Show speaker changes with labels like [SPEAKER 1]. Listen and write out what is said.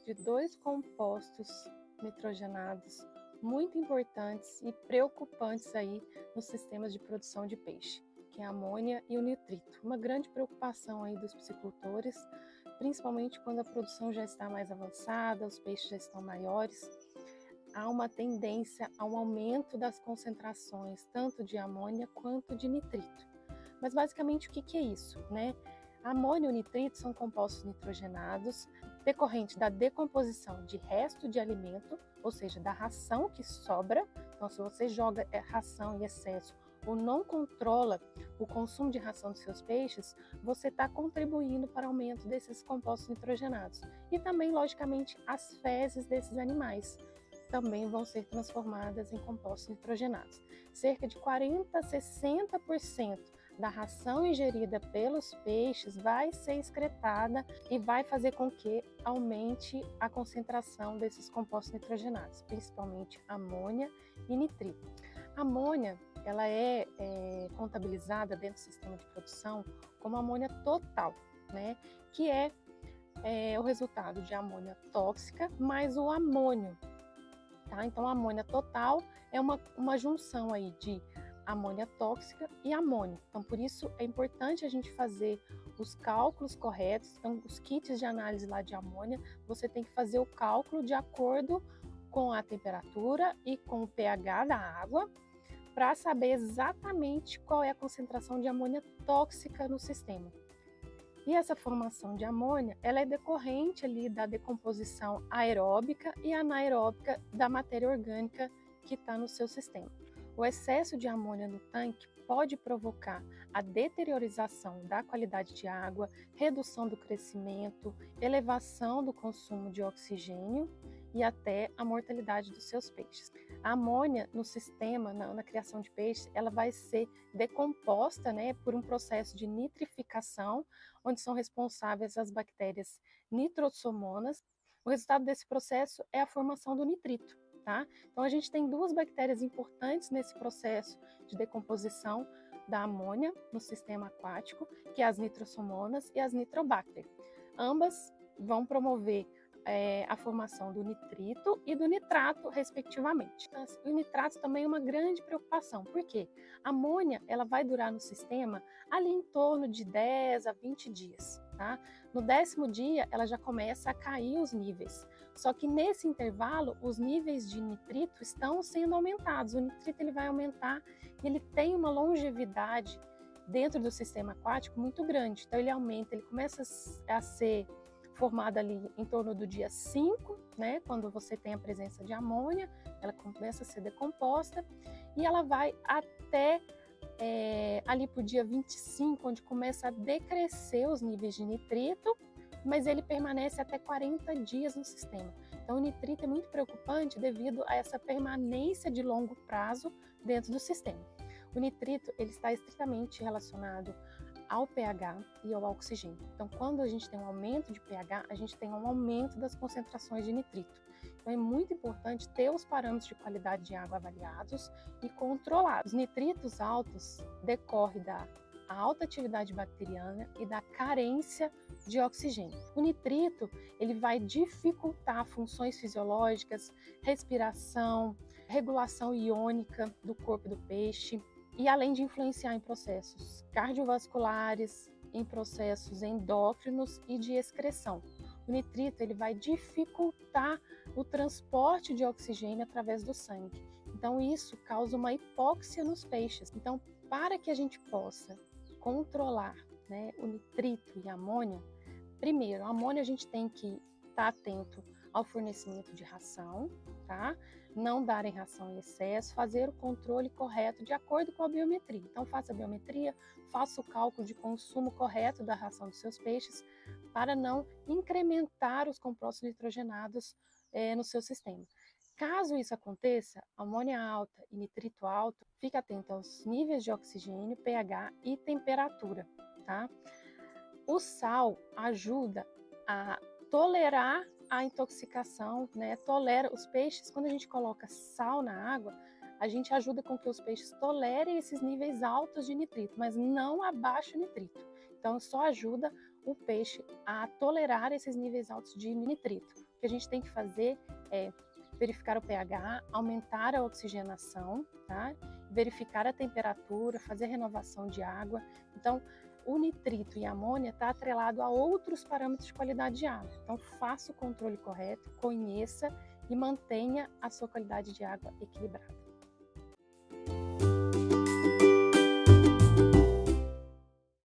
[SPEAKER 1] de dois compostos nitrogenados muito importantes e preocupantes aí nos sistemas de produção de peixe, que é a amônia e o nitrito. Uma grande preocupação aí dos piscicultores, principalmente quando a produção já está mais avançada, os peixes já estão maiores. Há uma tendência a um aumento das concentrações, tanto de amônia quanto de nitrito. Mas basicamente o que é isso, né? A amônia e o nitrito são compostos nitrogenados decorrente da decomposição de resto de alimento, ou seja, da ração que sobra. Então, se você joga ração em excesso ou não controla o consumo de ração dos seus peixes, você está contribuindo para o aumento desses compostos nitrogenados. E também, logicamente, as fezes desses animais também vão ser transformadas em compostos nitrogenados. Cerca de 40 a 60% da ração ingerida pelos peixes vai ser excretada e vai fazer com que aumente a concentração desses compostos nitrogenados, principalmente amônia e nitrito. A amônia, ela é contabilizada dentro do sistema de produção como amônia total, né? Que é o resultado de amônia tóxica mais o amônio. Tá? Então, a amônia total é uma junção aí de amônia tóxica e amônio. Então, por isso é importante a gente fazer os cálculos corretos. Então, os kits de análise lá de amônia, você tem que fazer o cálculo de acordo com a temperatura e com o pH da água, para saber exatamente qual é a concentração de amônia tóxica no sistema. E essa formação de amônia, ela é decorrente ali da decomposição aeróbica e anaeróbica da matéria orgânica que está no seu sistema. O excesso de amônia no tanque pode provocar a deteriorização da qualidade de água, redução do crescimento, elevação do consumo de oxigênio e até a mortalidade dos seus peixes. A amônia no sistema, na criação de peixes, ela vai ser decomposta, né, por um processo de nitrificação, onde são responsáveis as bactérias nitrosomonas. O resultado desse processo é a formação do nitrito. Tá? Então, a gente tem duas bactérias importantes nesse processo de decomposição da amônia no sistema aquático, que é as nitrosomonas e as nitrobacter. Ambas vão promover a formação do nitrito e do nitrato, respectivamente. O nitrato também é uma grande preocupação, porque a amônia ela vai durar no sistema ali em torno de 10 a 20 dias. Tá? No 10º dia, ela já começa a cair os níveis. Só que nesse intervalo, os níveis de nitrito estão sendo aumentados. O nitrito ele vai aumentar e ele tem uma longevidade dentro do sistema aquático muito grande. Então ele aumenta, ele começa a ser formado ali em torno do dia 5, né, quando você tem a presença de amônia, ela começa a ser decomposta e ela vai até ali para o dia 25, onde começa a decrescer os níveis de nitrito, mas ele permanece até 40 dias no sistema. Então o nitrito é muito preocupante devido a essa permanência de longo prazo dentro do sistema. O nitrito ele está estritamente relacionado ao pH e ao oxigênio. Então, quando a gente tem um aumento de pH, a gente tem um aumento das concentrações de nitrito. Então, é muito importante ter os parâmetros de qualidade de água avaliados e controlados. Os nitritos altos decorrem da alta atividade bacteriana e da carência de oxigênio. O nitrito ele vai dificultar funções fisiológicas, respiração, regulação iônica do corpo do peixe, e além de influenciar em processos cardiovasculares, em processos endócrinos e de excreção. O nitrito ele vai dificultar o transporte de oxigênio através do sangue. Então isso causa uma hipóxia nos peixes. Então, para que a gente possa controlar, né, o nitrito e a amônia, primeiro, a amônia a gente tem que estar atento ao fornecimento de ração, tá? Não darem ração em excesso, fazer o controle correto de acordo com a biometria. Então, faça a biometria, faça o cálculo de consumo correto da ração dos seus peixes para não incrementar os compostos nitrogenados no seu sistema. Caso isso aconteça, amônia alta e nitrito alto, fique atento aos níveis de oxigênio, pH e temperatura, tá? O sal ajuda a tolerar a intoxicação, né? Tolera os peixes, quando a gente coloca sal na água, a gente ajuda com que os peixes tolerem esses níveis altos de nitrito, mas não abaixo o nitrito. Então, só ajuda o peixe a tolerar esses níveis altos de nitrito. O que a gente tem que fazer é verificar o pH, aumentar a oxigenação, tá? Verificar a temperatura, fazer renovação de água. Então, o nitrito e a amônia está atrelado a outros parâmetros de qualidade de água. Então, faça o controle correto, conheça e mantenha a sua qualidade de água equilibrada.